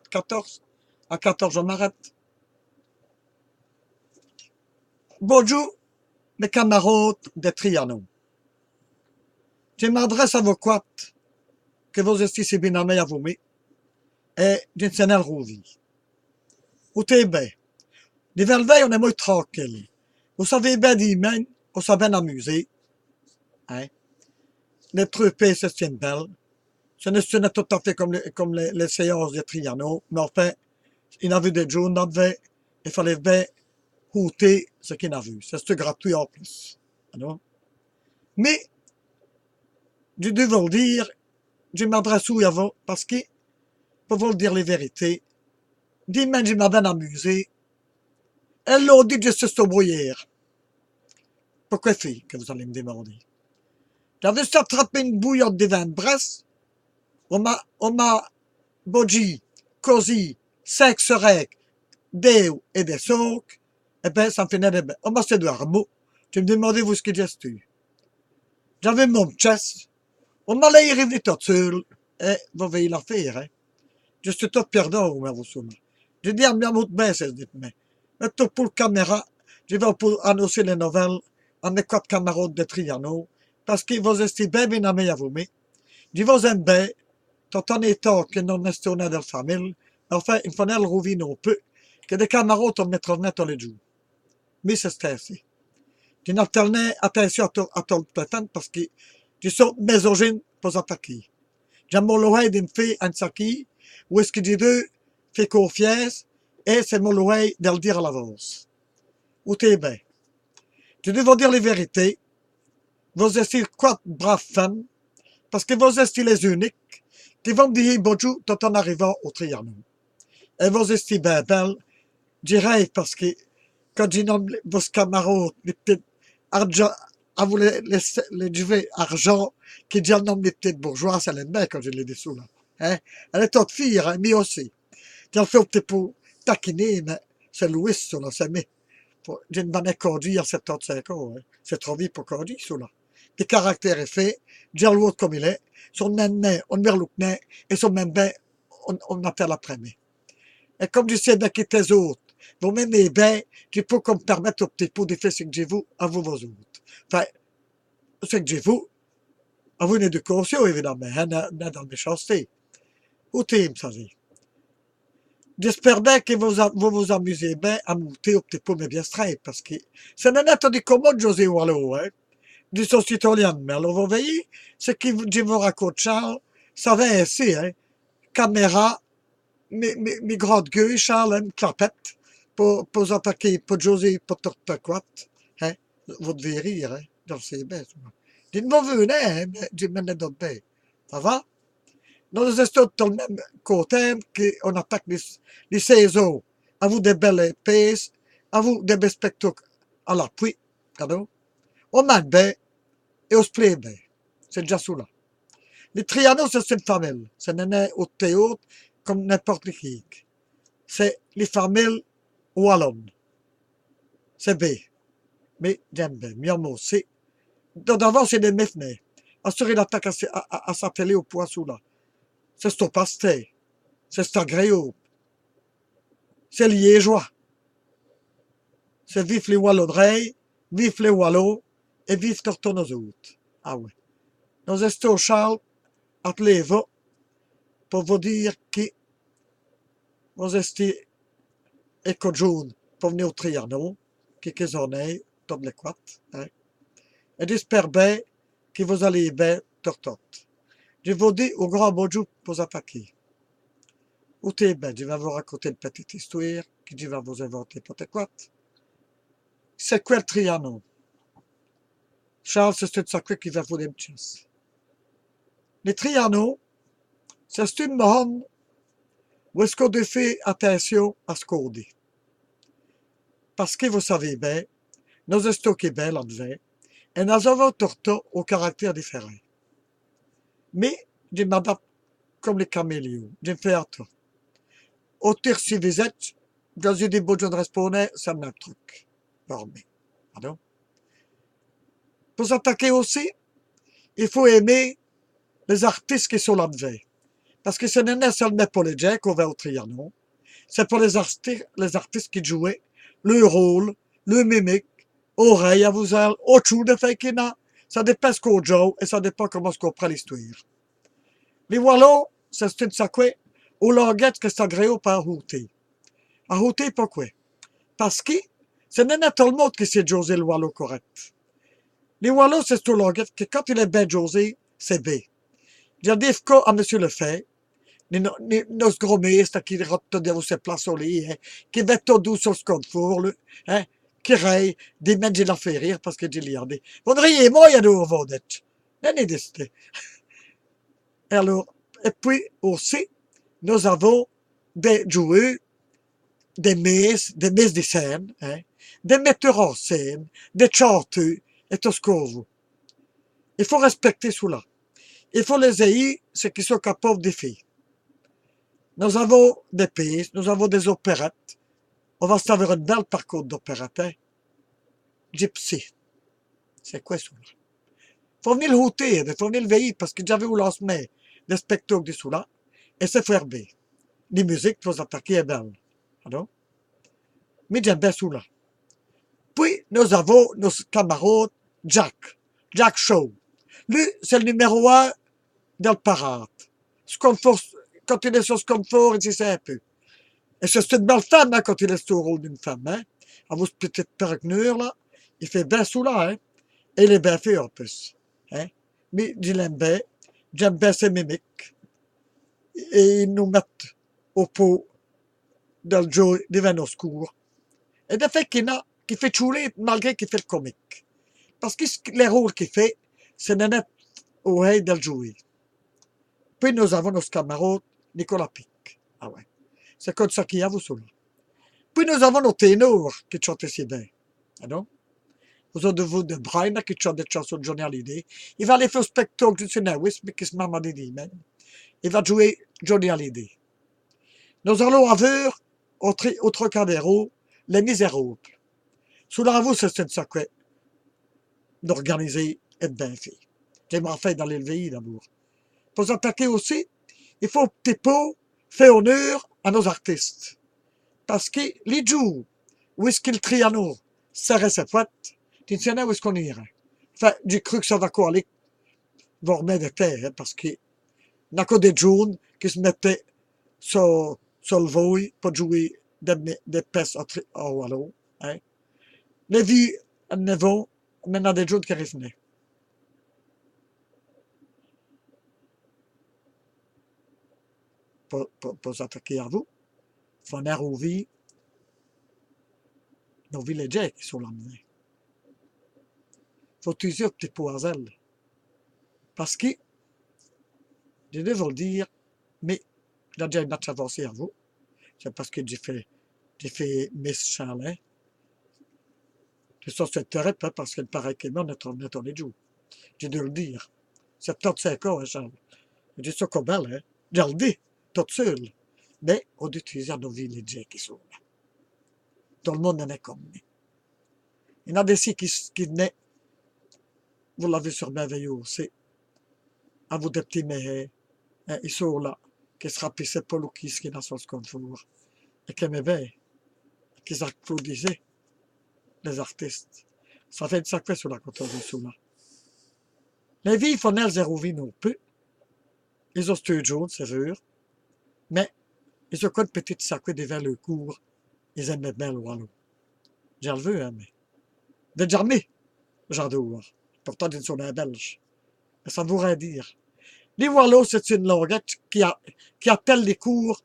14. À 14, je m'arrête. Bonjour, mes camarades de Trianon. Je m'adresse à vos quatres, que vous êtes si bien aimés à vous, et d'une scène rouvi. Où t'es bien? L'hiver, on est moins tranquille. Vous savez bien d'humain, on s'est bien amusé. Hein? Les troupes se tiennent belles. Ce n'est tout à fait comme les séances de Trianon, mais enfin, il a vu des jours, il fallait bien goûter ce qu'il a vu. C'est gratuit en plus. Alors? Mais, je dois vous le dire, je m'adresse à vous parce que, pour vous dire les vérités, dimanche, je m'ai bien amusé. Elle l'a dit que je suis brouillère. Pourquoi fait que vous allez me demander? J'avais attrapé une bouillotte de vin de Brest. On m'a bodji, cosy, sexe rec, des et des socs. Eh ben, ça me fait bien. On m'a fait de harmo. Je me demandais où est-ce que j'ai eu. J'avais mon chest. On m'a l'air arrivé tout seul. Et vous voyez l'affaire, hein. Je suis tout perdant, mais vous souvenez. Je dis à ma mot de bain, c'est dit, mais tout pour la caméra, je vais pour annoncer les nouvelles à mes 4 camarades de Triano, parce qu'ils vont rester bien aimés à vous, mais je vous aime bien, tout en étant que non est dans la famille, enfin, il faut le rouver non peu, que des camarades on mettra net les jours. Mais c'est ainsi. Je n'ai attention à tout le temps, parce que je suis misogyne pour attaquer. J'aime l'oreille d'une fille en saki, où est-ce que je deux fait confiance, et c'est mon oreille de le dire à l'avance. Où t'es bien? Je dois vous dire les vérités. Vous êtes 4 braves femmes, parce que vous êtes les uniques, qui vont me dire bonjour tout en arrivant au Trianon. Et vous êtes bien belles, je rêve parce que, quand je nomme vos camarades, les petites argent, à vous les juvets argent, qui déjà nomme les petites bourgeoises, elle aime bien quand je les dessous là. Hein? Elle est toute fille, hein, mais aussi. Tu fait un petit peu taquiner, mais c'est Louis, ça là, c'est mais. J'ai une bonne conduire à 75 ans, hein. C'est trop vite pour conduire, ça là. Le caractère est fait, j'ai l'autre comme il est, son même on me reloukne, et son même bien, on appelle après-midi. Et comme je sais bien que tes autres, vous m'aimez bien, je peux comme permettre au petit peu de faire ce que j'ai vous, à vous, vos autres. Enfin, ce que j'ai vous, à vous une éducation, évidemment, hein, dans la méchanceté. Où t'es, me savez? J'espère bien que vous amusez bien à monter au petit peu, mais bien straight, parce que c'est un être de commode, José Wallo, hein, du son citoyen. Mais alors, vous voyez, ce que je vous raconte, Charles, ça va ainsi, hein, caméra, mes grandes gueules, Charles, une clapette, pour attaquer, pour José, pour quoi, hein, vous devez rire, hein, je le sais bien. Dites-moi, venez, hein, mais je m'en ai d'autres bien. Ça va? Nous sommes dans le même côté qu'on attaque les saisons. À vous des belles épaisses, à vous des belles spectacles à l'appui. On mange bien et on se plaît bien. C'est déjà ça là. Les Trianos, c'est une famille. C'est n'est au théâtre comme n'importe qui. C'est les familles wallonnes. C'est bien. Mais j'aime bien. Mieux aussi. D'avant, c'est des méfnés. Assurer l'attaque à sa télé au poisson là. C'est stopasté. C'est agréable. C'est liégeois. C'est vif les Wallonneries, vif les Wallos et vif tous nos autres. Ah oui. Nous estons Charles à Pléva pour vous dire que vous êtes éco jaune pour venir au Trianon, quelques années, toutes les quatre. Hein. Et j'espère bien que vous allez bien toutes. Je vous dis au grand bonjour pour attaquer. Où t'es bien, je vais vous raconter une petite histoire que je vais vous inventer peut-être quoi. C'est quoi le Trianon? Charles, c'est une sacrée qui va vous dire une chose. Les Trianon, c'est une monde où est-ce qu'on doit faire attention à ce qu'on dit. Parce que vous savez bien, nous sommes au Québec, là-dedans, et nous avons tout au caractère différent. Mais, je m'adapte comme les caméléons. Je me fais à tout. Au tir si vous êtes, dans une des bonnes répondre, c'est le même truc. Dormez. Pardon? Pour s'attaquer aussi, il faut aimer les artistes qui sont là-dedans. Parce que ce n'est seulement pour les gens qu'on va au Trianon, c'est pour les artistes qui jouaient le rôle, le mimique, oreille à vous ailes, autre de fait qu'il y a. Ça dépend ce qu'on joue et ça dépend comment on prend l'histoire. Les Wallons, c'est une sacrée, au langage que c'est agréé par Houté. À Houté, pourquoi? Parce que ce n'est pas tout le monde qui sait jouer le Wallon correct. Les Wallons, c'est tout le langage que quand il est bien joué, c'est bien. Il y a des cas à Monsieur le fait, nos gros mestres qui rotent de ses places au lit, hein, qui mettent tout doux sur ce qu'on four, hein, qui raillent, des mecs qui la fait rire parce que j'ai liardé. Vous ne riez moi, il y a nous, vous dites. N'en décidé. Alors, et puis aussi, nous avons des joueurs, des messes de scène, hein, des metteurs en scène, des chanteurs, et tout ce qu'on veut. Il faut respecter cela. Il faut les haïr, ceux qui sont capables de faire. Nous avons des pièces, nous avons des opérettes. On va se faire une belle parcours d'opérettes. Hein? Gypsy. C'est quoi ça? Il faut venir le router, il faut venir le veiller parce que j'avais où lancement des spectacles de cela. Et c'est faire bien. Les musiques, vous attaquer est belle. Alors? Mais j'aime bien cela. Puis, nous avons nos camarades Jack. Jack Shaw. Lui, c'est le numéro 1 dans le parade. Ce qu'on force, quand il est sur ce confort, il sait un peu. Et c'est une belle femme hein, quand il est au rôle d'une femme. Hein. À vos petites perruquenures, là, il fait bien sous là. Hein. Et il est bien fait en plus. Hein. Mais je l'aime bien. J'aime bien ses mimiques. Et ils nous mettent au pot dans le jeu des vins oscurs. Et de fait qu'il a, qui fait chouler malgré qu'il fait le comique. Parce que les rôles qu'il fait, c'est net au haï de le jouer. Puis nous avons nos camarades Nicolas Pic. Ah ouais. C'est comme ça qu'il y a, vous savez. Puis nous avons nos ténors qui chantent si bien. Ah non? Vous avez de Brian qui chante des chansons de Johnny Hallyday. Il va aller faire un spectacle du Sunawis, mais qui se m'a dit même. Il va jouer Johnny Hallyday. Nous allons avoir, au Trocadéro, les Misérables. Sous la vous, c'est une sacrée d'organiser et de bien fait. J'aimerais faire dans l'élevé d'abord. Pour s'attaquer aussi, il faut petit peu faire honneur à nos artistes. Parce que les jours où est-ce qu'il triano serait cette fois, tu ne sais pas où est-ce qu'on irait. Enfin, j'ai cru que ça va aller, va remettre de terre, hein, parce qu'il n'y a que des jaunes qui se mettaient sur le voile pour jouer des pestes en wallon. Hein. Les vies, elles vont, mais il y a des jaunes qui revenaient. Pour s'attaquer à vous, il faut venir aux vies, nos villageais qui sont là. Il faut utiliser un petit poisel. Parce que, je vais vous le dire, mais il a déjà une match avancé à vous. C'est parce que j'ai fait Miss Charlet. C'est ça, c'est terrible, hein, parce qu'il paraît qu'il est mort, on est les jours. J'ai dû le dire. 75 ans, hein, Charles. Je dis ça comme elle, hein. Je le dis, toute seule. Mais on utilise nos villageais qui sont là. Tout le monde en est comme nous. Il y en a des qui naissent, vous l'avez sûrement vu aussi, à vous des petits mets, hein, ils sont là, qui se rapissaient pas l'eau qui est dans son confort, et qui aimaient bien, qui applaudissaient les artistes. Ça fait une sacrée sur la côte de là. Les vies font elles zéro vie non plus. Ils ont ce jaune, c'est sûr, mais ils ont quoi de petite sacrée devant le cours. Ils aimaient bien le wallon. J'ai le vu, hein, mais. Déjà mis, j'adore. Pourtant, ils sont des Belges. Mais ça voudrait dire. Les Wallons, c'est une languette qui appelle les cours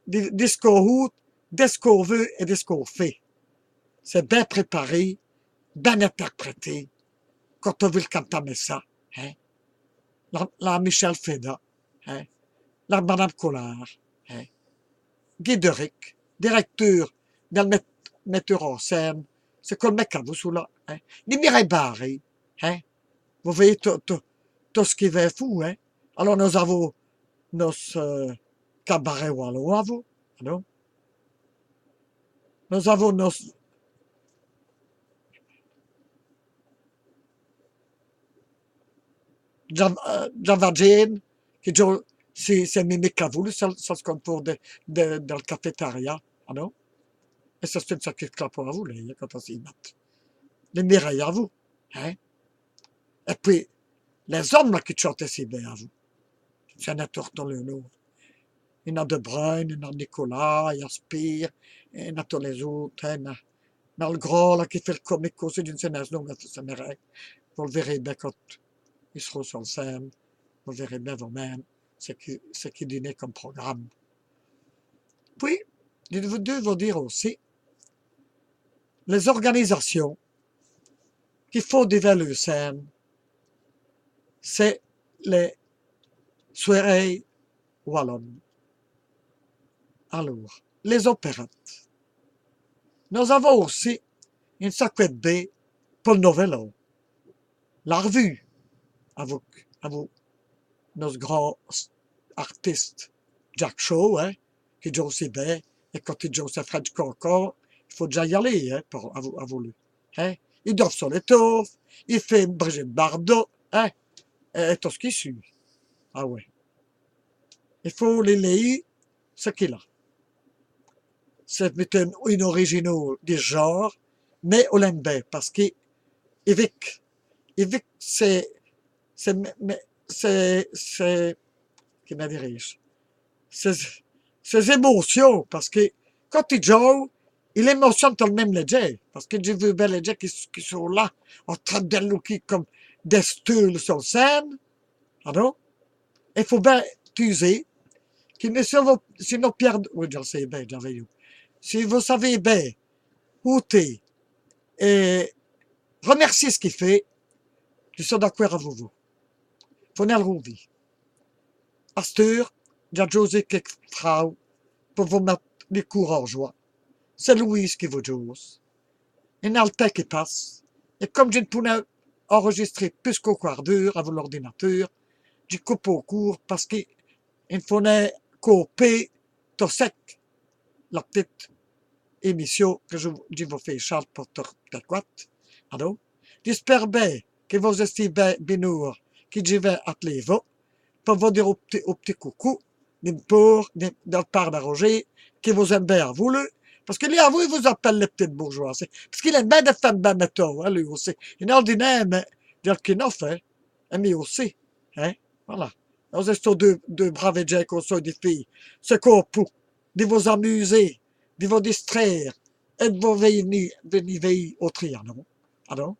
des ce qu'on des ce qu'on veut et des ce qu'on fait. C'est bien préparé, bien interprété. Quand on veut le cantamer ça, hein? La Michel Feda, hein? La Madame Collard, hein? Guy Deric, directeur dans le metteur en scène. C'est comme le mec à vous sous là, hein? Les Mireille Barré, hein? Vous voyez tout ce qui va fou, hein? Alors nous avons nos cabarets wallons à vous, non? Nous avons nos Java Jane, qui joue c'est mimique à vous, ça se compte pour dans le cafétéria, ah non? Et ça, c'est une sacrée clap pour vous, là, quand on s'y met. Les mireilles à vous, hein? Et puis, les hommes, là, qui chantaient si bien à vous, c'est un dans le nord. Il y en a de Bruyne, il y en a Nicolas, il y a Spire, il y en a tous les autres, hein, il y a le grand, là, qui fait le comique aussi d'une scène, non, mais c'est mireille. Vous le verrez bien quand ils seront sur scène, vous le verrez bien vous-même, ce qui dînait comme programme. Puis, je vous dire aussi, les organisations qu'il faut dévaluer scène, c'est les soirées wallonnes. Alors, les opérettes. Nous avons aussi une sacrée baie pour le novello. La revue, avec nos grands artistes, Jack Shaw, hein, qui joue aussi bien, et quand il joue sa French Cancan, il faut déjà y aller, hein, pour, à vous, hein. Il dort sur l'étoffe, il fait Brigitte Bardot, hein, et tout ce qui suit. Ah ouais. Il faut les lire, ce qu'il a. C'est une original du genre, mais on l'aime bien, parce qu'il évique c'est, comment dirais-je, ses, ses émotions, parce que quand il joue, il émotionne tout le même les gens, parce que j'ai vu bien les gens qui sont là, en train de looker comme des stools sur scène, pardon, il faut bien t'user, sinon Pierre, oui, je le sais bien, si vous savez bien où t'es, et remercier ce qu'il fait, je suis d'accord avec vous. Faut le rouvi. Astur, il y a José qui frau pour vous mettre les cours en joie. C'est Louise qui vous joue. Il y a le temps qui passe. Et comme je ne pouvais enregistrer plus qu'au quart d'heure avec l'ordinateur, j'ai coupé au cours parce qu'il fallait couper tout sec la petite émission que je vous fais Charles pour te quoi. Alors, j'espère bien que vous estimez bien binour que je vais atteler vous pour vous dire au petit coucou, de la part de Roger, qui vous aime bien à vous, le, parce que lui, à vous, il vous appelle les petites bourgeois. Parce qu'il aime bien de faire de métaux, hein, lui aussi. Il est ordinaire, mais dire qu'il en fait, mais aussi. Hein, voilà. Nous sommes deux braves gens qu'on soit des filles. Ce qu'on peut, de vous amuser, de vous distraire, et de vous venir veiller au trianon. Alors,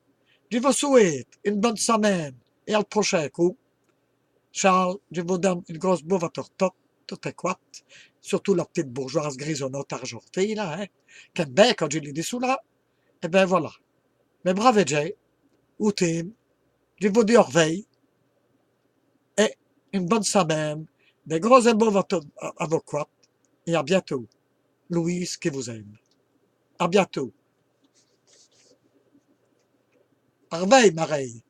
je vous souhaite une bonne semaine et à le prochain coup. Charles, je vous donne une grosse bouffe à tortotte, tout est quoi, surtout la petite bourgeoise grisonnante argentée, là, hein, qu'elle bien quand je l'ai dit sous là, et ben voilà. Mais brave Jay, ou Tim, je vous dis au revoir, et une bonne semaine, des gros ébauches à vos quoi, et à bientôt. Louise qui vous aime. À bientôt. À revoir, Marie.